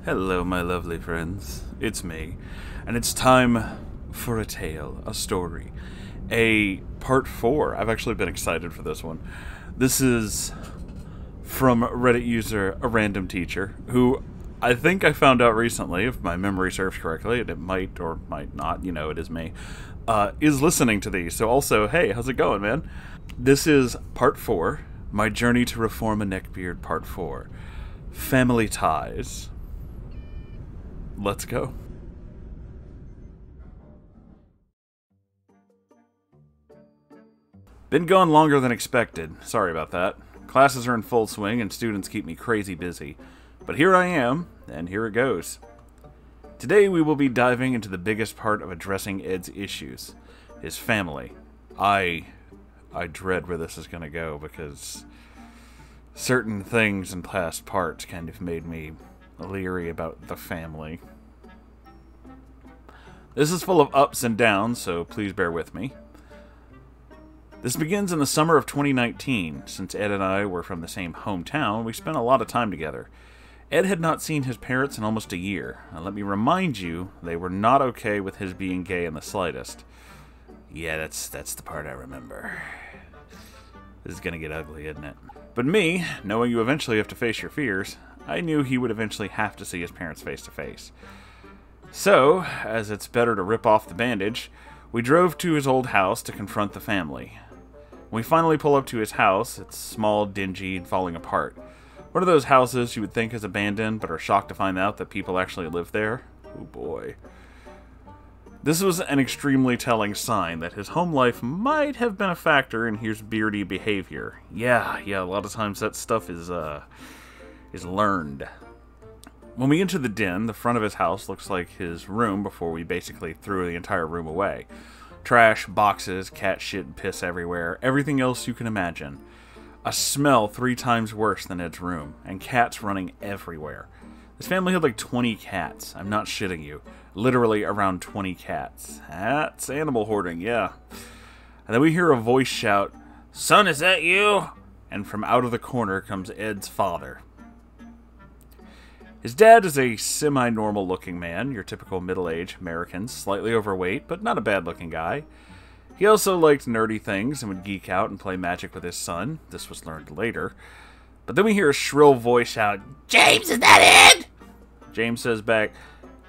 Hello, my lovely friends. It's me, and it's time for a tale, a story, a part 4. I've actually been excited for this one. This is from Reddit user A Random Teacher, who I think I found out recently, if my memory serves correctly, and it might or might not, you know, it is me, is listening to these. So also, hey, how's it going, man? This is part 4, My Journey to Reform a Neckbeard, part 4. Family Ties. Let's go. Been gone longer than expected. Sorry about that. Classes are in full swing and students keep me crazy busy. But here I am, and here it goes. Today we will be diving into the biggest part of addressing Ed's issues. His family. I dread where this is going to go because certain things in past parts kind of made me leery about the family. This is full of ups and downs, so please bear with me. This begins in the summer of 2019. Since Ed and I were from the same hometown, we spent a lot of time together. Ed had not seen his parents in almost a year, and let me remind you, they were not okay with his being gay in the slightest. Yeah, that's the part I remember. This is gonna get ugly, isn't it? But me, knowing you eventually have to face your fears, I knew he would eventually have to see his parents face to face. So, as it's better to rip off the bandage, we drove to his old house to confront the family. When we finally pull up to his house, it's small, dingy, and falling apart. One of those houses you would think is abandoned, but are shocked to find out that people actually live there. Oh boy. This was an extremely telling sign that his home life might have been a factor in his beardy behavior. Yeah, a lot of times that stuff is learned. When we enter the den, the front of his house looks like his room before we basically threw the entire room away. Trash, boxes, cat shit and piss everywhere, everything else you can imagine. A smell 3 times worse than Ed's room, and cats running everywhere. This family had like 20 cats. I'm not shitting you. Literally around 20 cats. That's animal hoarding, yeah. And then we hear a voice shout, "Son, is that you?" And from out of the corner comes Ed's father. His dad is a semi-normal looking man, your typical middle-aged American, slightly overweight, but not a bad-looking guy. He also liked nerdy things and would geek out and play Magic with his son. This was learned later. But then we hear a shrill voice shout, "James, is that Ed?" James says back,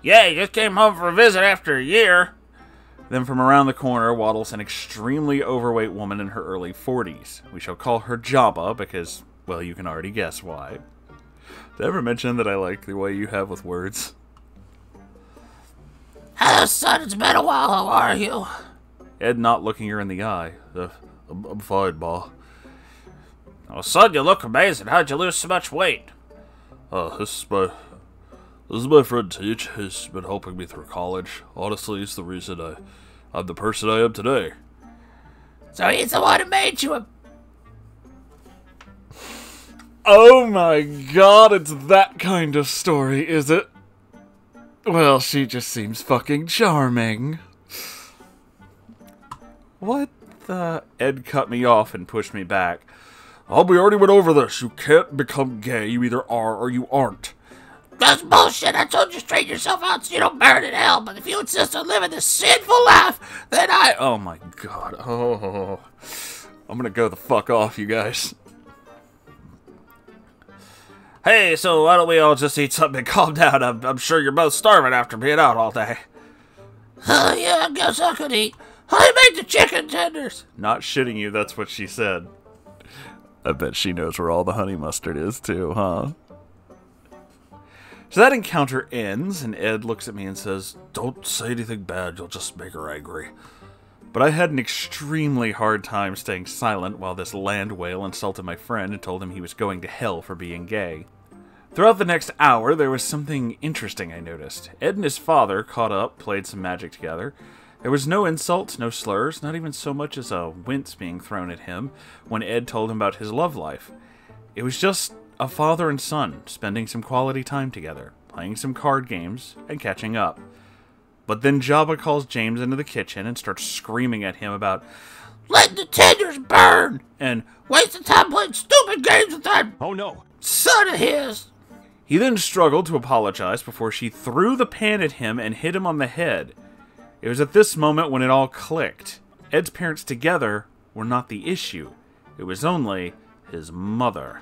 "Yeah, he just came home for a visit after a year." Then from around the corner waddles an extremely overweight woman in her early 40s. We shall call her Jabba because, well, you can already guess why. Did I ever mention that I like the way you have with words? "Hello, son. It's been a while. How are you?" Ed not looking her in the eye. I'm fine, Ma." "Oh, son, you look amazing. How'd you lose so much weight?" This is my friend Teach. He's been helping me through college. Honestly, he's the reason I'm the person I am today." "So he's the one who made you a..." Oh my god, it's that kind of story, is it? Well, she just seems fucking charming. What the... Ed cut me off and pushed me back. We already went over this. You can't become gay. You either are or you aren't." "That's bullshit. I told you straighten yourself out so you don't burn in hell. But if you insist on living this sinful life, then Oh my god. Oh. I'm gonna go the fuck off, you guys. "Hey, so why don't we all just eat something and calm down? I'm sure you're both starving after being out all day." Yeah, I guess I could eat. I made the chicken tenders." Not shitting you, that's what she said. I bet she knows where all the honey mustard is too, huh? So that encounter ends, and Ed looks at me and says, "Don't say anything bad, you'll just make her angry." But I had an extremely hard time staying silent while this land whale insulted my friend and told him he was going to hell for being gay. Throughout the next hour, there was something interesting I noticed. Ed and his father caught up, played some Magic together. There was no insults, no slurs, not even so much as a wince being thrown at him when Ed told him about his love life. It was just a father and son spending some quality time together, playing some card games, and catching up. But then Jabba calls James into the kitchen and starts screaming at him about "letting the tenders burn" and "wasting time playing stupid games with that oh no son of his." He then struggled to apologize before she threw the pan at him and hit him on the head. It was at this moment when it all clicked. Ed's parents together were not the issue. It was only his mother.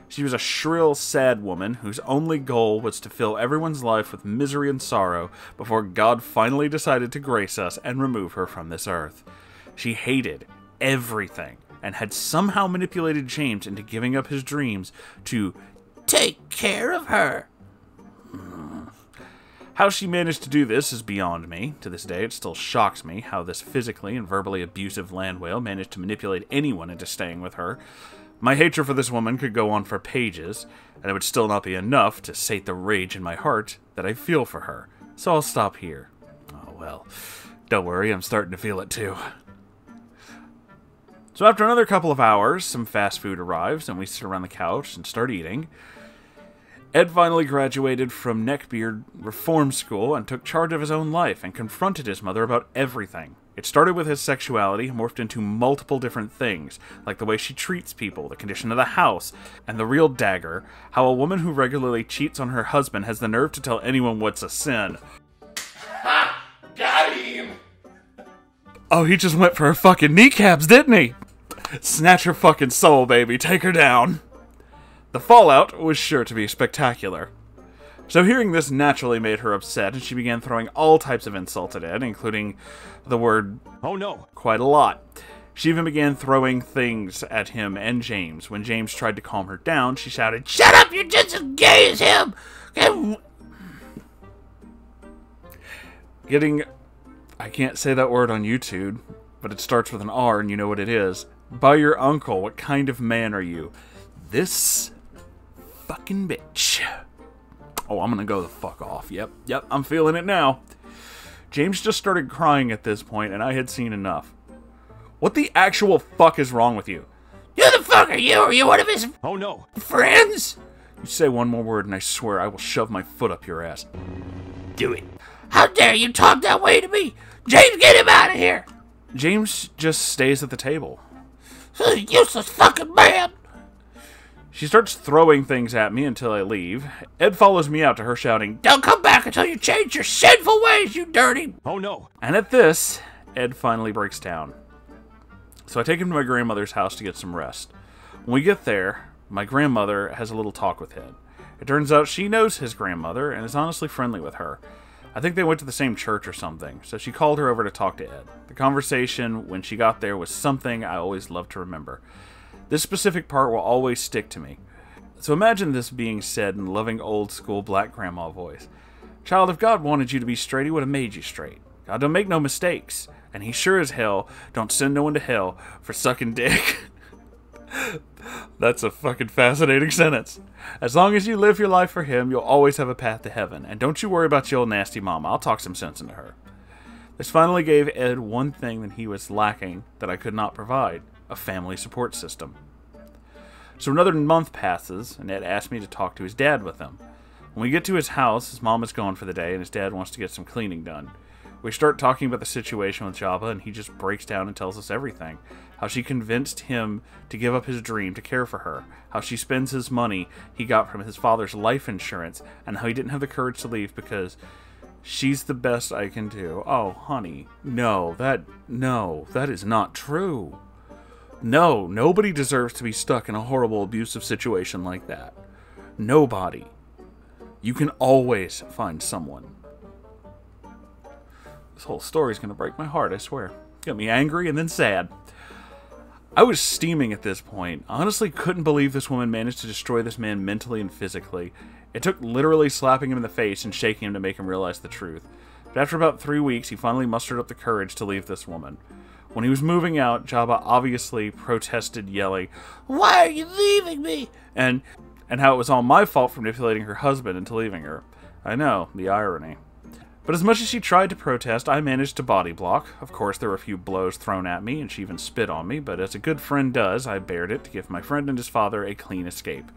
She was a shrill, sad woman whose only goal was to fill everyone's life with misery and sorrow before God finally decided to grace us and remove her from this earth. She hated everything and had somehow manipulated James into giving up his dreams to take care of her. How she managed to do this is beyond me. To this day, it still shocks me how this physically and verbally abusive land whale managed to manipulate anyone into staying with her. My hatred for this woman could go on for pages, and it would still not be enough to sate the rage in my heart that I feel for her. So I'll stop here. Oh well, don't worry, I'm starting to feel it too. So after another couple of hours, some fast food arrives, and we sit around the couch and start eating. Ed finally graduated from Neckbeard Reform School and took charge of his own life and confronted his mother about everything. It started with his sexuality, morphed into multiple different things, like the way she treats people, the condition of the house, and the real dagger, how a woman who regularly cheats on her husband has the nerve to tell anyone what's a sin. Ha! Got him! Oh, he just went for her fucking kneecaps, didn't he? Snatch her fucking soul, baby. Take her down. The fallout was sure to be spectacular. So hearing this naturally made her upset, and she began throwing all types of insults at Ed, including the word "oh no" quite a lot. She even began throwing things at him and James. When James tried to calm her down, she shouted, "Shut up, you're just as gay as him!" I can't say that word on YouTube, but it starts with an R and you know what it is. By your uncle, what kind of man are you? This fucking bitch. Oh, I'm gonna go the fuck off. Yep, I'm feeling it now. James just started crying at this point, and I had seen enough. What the actual fuck is wrong with you? Who the fuck are you? Are you one of his "oh no" friends? You say one more word and I swear I will shove my foot up your ass. Do it. How dare you talk that way to me? James, get him out of here! James just stays at the table. Useless fucking man! She starts throwing things at me until I leave. Ed follows me out to her shouting, "Don't come back until you change your sinful ways, you dirty..." "oh no." And at this, Ed finally breaks down. So I take him to my grandmother's house to get some rest. When we get there, my grandmother has a little talk with Ed. It turns out she knows his grandmother and is honestly friendly with her. I think they went to the same church or something, so she called her over to talk to Ed. The conversation when she got there was something I always love to remember. This specific part will always stick to me. So imagine this being said in loving old-school black grandma voice. "Child, if God wanted you to be straight, he would have made you straight. God don't make no mistakes, and he sure as hell don't send no one to hell for sucking dick." That's a fucking fascinating sentence. As long as you live your life for him, you'll always have a path to heaven. And don't you worry about your old nasty mama. I'll talk some sense into her. This finally gave Ed one thing that he was lacking that I could not provide: a family support system. So another month passes, and Ed asked me to talk to his dad with him. When we get to his house, his mom is gone for the day, and his dad wants to get some cleaning done. We start talking about the situation with Jabba, and he just breaks down and tells us everything. How she convinced him to give up his dream to care for her. How she spends his money he got from his father's life insurance, and how he didn't have the courage to leave because she's the best I can do. Oh, honey, no, that is not true. No, nobody deserves to be stuck in a horrible, abusive situation like that. Nobody. You can always find someone. This whole story's gonna break my heart, I swear. Got me angry and then sad. I was steaming at this point. I honestly couldn't believe this woman managed to destroy this man mentally and physically. It took literally slapping him in the face and shaking him to make him realize the truth. But after about 3 weeks, he finally mustered up the courage to leave this woman. When he was moving out, Jabba obviously protested, yelling, "Why are you leaving me?" And how it was all my fault for manipulating her husband into leaving her. I know, the irony. But as much as she tried to protest, I managed to body block. Of course, there were a few blows thrown at me, and she even spit on me, but as a good friend does, I bared it to give my friend and his father a clean escape.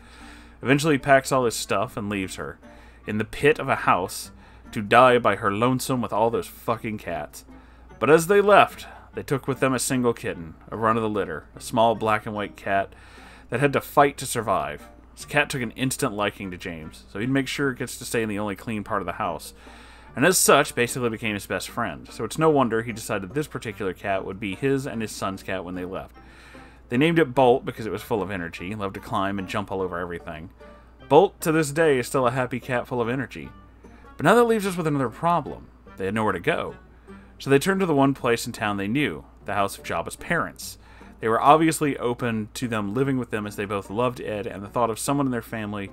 Eventually, he packs all his stuff and leaves her, in the pit of a house, to die by her lonesome with all those fucking cats. But as they left, they took with them a single kitten, a run of the litter, a small black and white cat that had to fight to survive. His cat took an instant liking to James, so he'd make sure it gets to stay in the only clean part of the house, and as such, basically became his best friend. So it's no wonder he decided this particular cat would be his and his son's cat when they left. They named it Bolt because it was full of energy, loved to climb and jump all over everything. Bolt, to this day, is still a happy cat full of energy. But now that leaves us with another problem. They had nowhere to go. So they turned to the one place in town they knew, the house of Jabba's parents. They were obviously open to them living with them as they both loved Ed, and the thought of someone in their family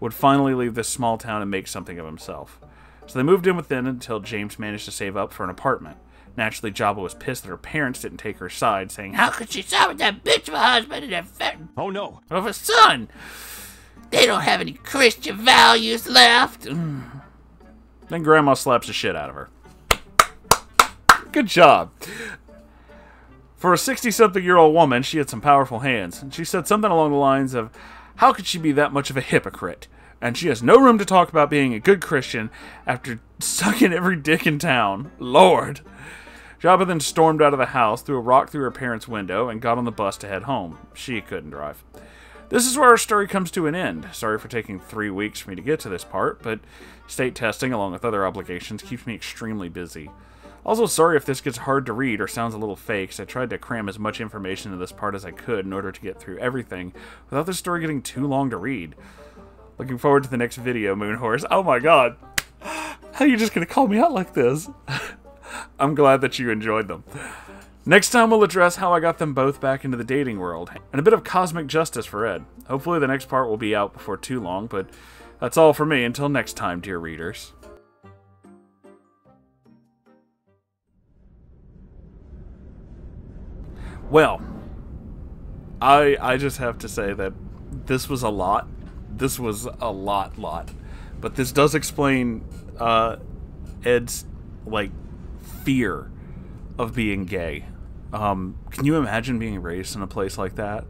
would finally leave this small town and make something of himself. So they moved in with them until James managed to save up for an apartment. Naturally, Jabba was pissed that her parents didn't take her side, saying, "How could she side with that bitch of a husband and that fat Oh no. of a son? They don't have any Christian values left." Then Grandma slaps the shit out of her. Good job. For a 60-something-year-old woman, she had some powerful hands, and she said something along the lines of, "How could she be that much of a hypocrite? And she has no room to talk about being a good Christian after sucking every dick in town. Lord." Jabba then stormed out of the house, threw a rock through her parents' window, and got on the bus to head home. She couldn't drive. This is where our story comes to an end. Sorry for taking 3 weeks for me to get to this part, but state testing, along with other obligations, keeps me extremely busy. Also, sorry if this gets hard to read or sounds a little fake, so I tried to cram as much information into this part as I could in order to get through everything without the story getting too long to read. Looking forward to the next video, Moonhorse. Oh my god. How are you just going to call me out like this? I'm glad that you enjoyed them. Next time we'll address how I got them both back into the dating world, and a bit of cosmic justice for Ed. Hopefully the next part will be out before too long, but that's all for me. Until next time, dear readers. Well, I just have to say that this was a lot. This was a lot. But this does explain Ed's, like, fear of being gay. Can you imagine being raised in a place like that?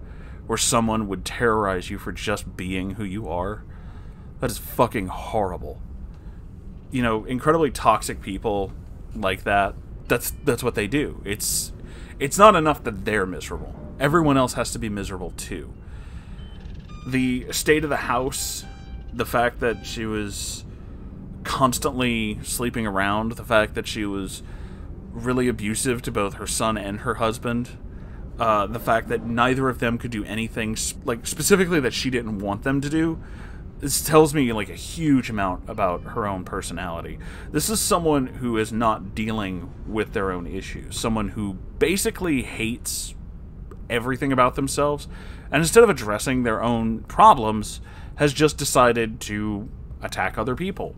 Where someone would terrorize you for just being who you are? That is fucking horrible. You know, incredibly toxic people like that, that's what they do. It's not enough that they're miserable. Everyone else has to be miserable too. The state of the house, the fact that she was constantly sleeping around, the fact that she was really abusive to both her son and her husband, the fact that neither of them could do anything, like, specifically that she didn't want them to do, this tells me, like, a huge amount about her own personality. This is someone who is not dealing with their own issues. Someone who basically hates everything about themselves, and instead of addressing their own problems, has just decided to attack other people.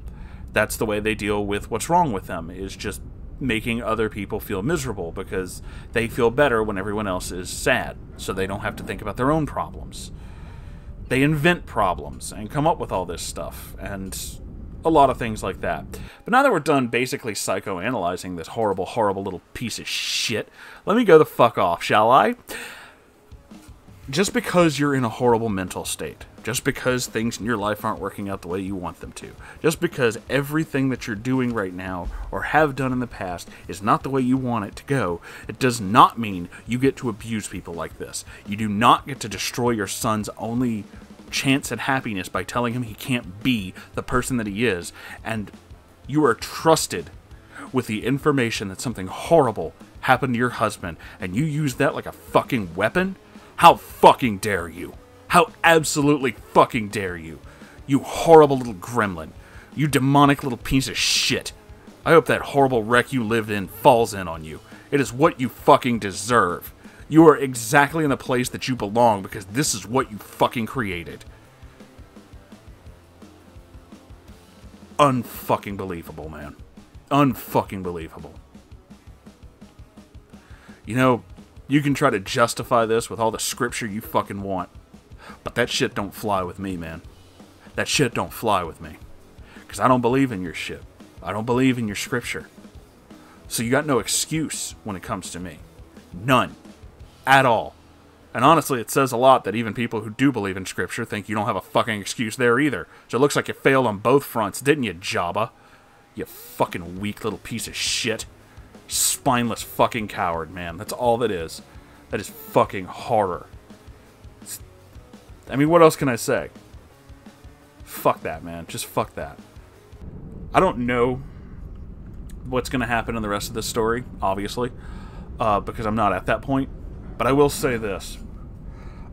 That's the way they deal with what's wrong with them, is just making other people feel miserable because they feel better when everyone else is sad, so they don't have to think about their own problems. They invent problems and come up with all this stuff, and a lot of things like that. But now that we're done basically psychoanalyzing this horrible, horrible little piece of shit, let me go the fuck off, shall I? Just because you're in a horrible mental state, just because things in your life aren't working out the way you want them to, just because everything that you're doing right now or have done in the past is not the way you want it to go, it does not mean you get to abuse people like this. You do not get to destroy your son's only chance at happiness by telling him he can't be the person that he is, and you are trusted with the information that something horrible happened to your husband, and you use that like a fucking weapon? How fucking dare you? How absolutely fucking dare you? You horrible little gremlin. You demonic little piece of shit. I hope that horrible wreck you lived in falls in on you. It is what you fucking deserve. You are exactly in the place that you belong because this is what you fucking created. Unfucking believable, man. Unfucking believable. You know, you can try to justify this with all the scripture you fucking want, but that shit don't fly with me, man. That shit don't fly with me. Because I don't believe in your shit. I don't believe in your scripture. So you got no excuse when it comes to me. None. At all. And honestly, it says a lot that even people who do believe in scripture think you don't have a fucking excuse there either. So it looks like you failed on both fronts, didn't you, Jabba? You fucking weak little piece of shit. Spineless fucking coward, man. That's all that is. That is fucking horror. I mean, what else can I say? Fuck that, man. Just fuck that. I don't know what's going to happen in the rest of this story, obviously, because I'm not at that point. But I will say this.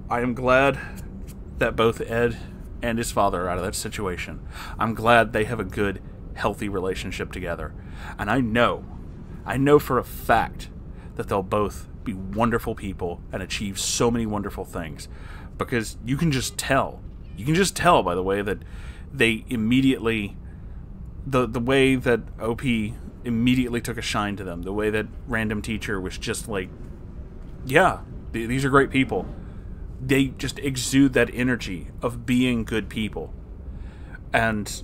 I am glad that both Ed and his father are out of that situation. I'm glad they have a good, healthy relationship together. And I know for a fact that they'll both be wonderful people and achieve so many wonderful things. Because you can just tell. You can just tell by the way that they immediately... The way that OP immediately took a shine to them. The way that Random Teacher was just like, yeah, these are great people. They just exude that energy of being good people. And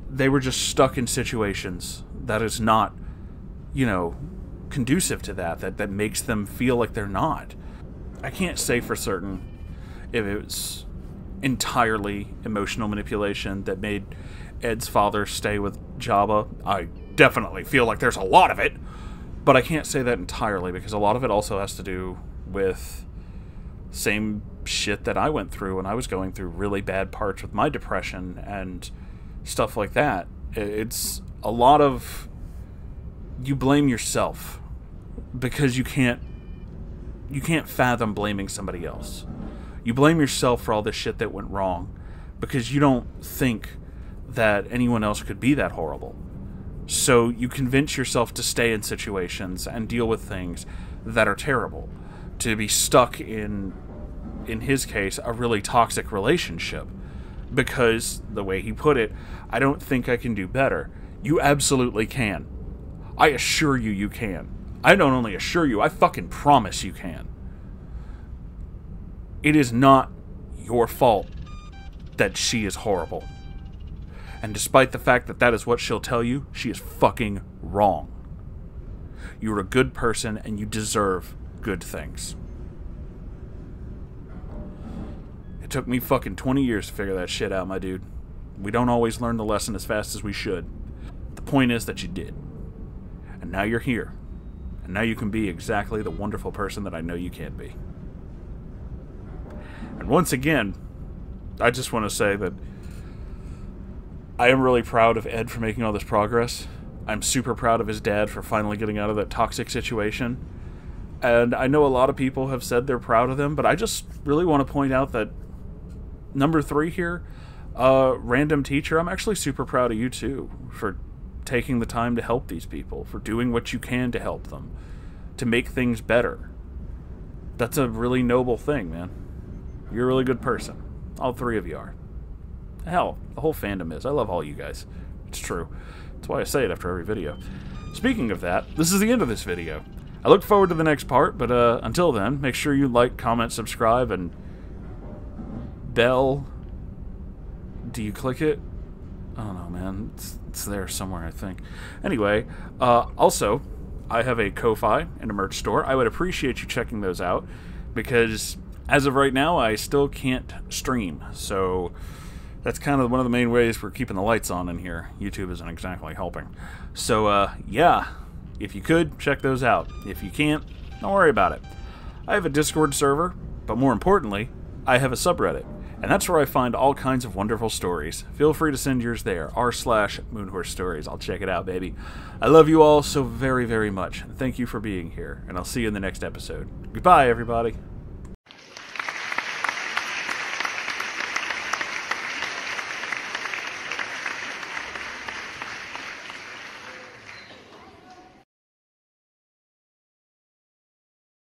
they were just stuck in situations that is not, you know, conducive to that makes them feel like they're not. I can't say for certain if it's entirely emotional manipulation that made Ed's father stay with Jabba. I definitely feel like there's a lot of it, but I can't say that entirely because a lot of it also has to do with same shit that I went through when I was going through really bad parts with my depression and stuff like that. It's a lot of you blame yourself because you can't fathom blaming somebody else. You blame yourself for all this shit that went wrong because you don't think that anyone else could be that horrible. So you convince yourself to stay in situations and deal with things that are terrible. To be stuck in his case, a really toxic relationship. Because, the way he put it, I don't think I can do better. You absolutely can. I assure you you can. I don't only assure you, I fucking promise you can. It is not your fault that she is horrible. And despite the fact that that is what she'll tell you, she is fucking wrong. You're a good person and you deserve good things. It took me fucking 20 years to figure that shit out, my dude. We don't always learn the lesson as fast as we should. The point is that you did. And now you're here. And now you can be exactly the wonderful person that I know you can be. And once again, I just want to say that I am really proud of Ed for making all this progress. I'm super proud of his dad for finally getting out of that toxic situation. And I know a lot of people have said they're proud of them, but I just really want to point out that number 3 here, Random Teacher, I'm actually super proud of you too for taking the time to help these people, for doing what you can to help them, to make things better. That's a really noble thing, man. You're a really good person. All 3 of you are. Hell, the whole fandom is. I love all you guys. It's true. That's why I say it after every video. Speaking of that, this is the end of this video. I look forward to the next part, but until then, make sure you like, comment, subscribe, and bell. Do you click it? I don't know, man. It's there somewhere, I think. Anyway, also, I have a Ko-Fi and a merch store. I would appreciate you checking those out, because as of right now, I still can't stream, so that's kind of one of the main ways we're keeping the lights on in here. YouTube isn't exactly helping. So, yeah, if you could, check those out. If you can't, don't worry about it. I have a Discord server, but more importantly, I have a subreddit. And that's where I find all kinds of wonderful stories. Feel free to send yours there, r/Moonhorse Stories. I'll check it out, baby. I love you all so very, very much. Thank you for being here, and I'll see you in the next episode. Goodbye, everybody.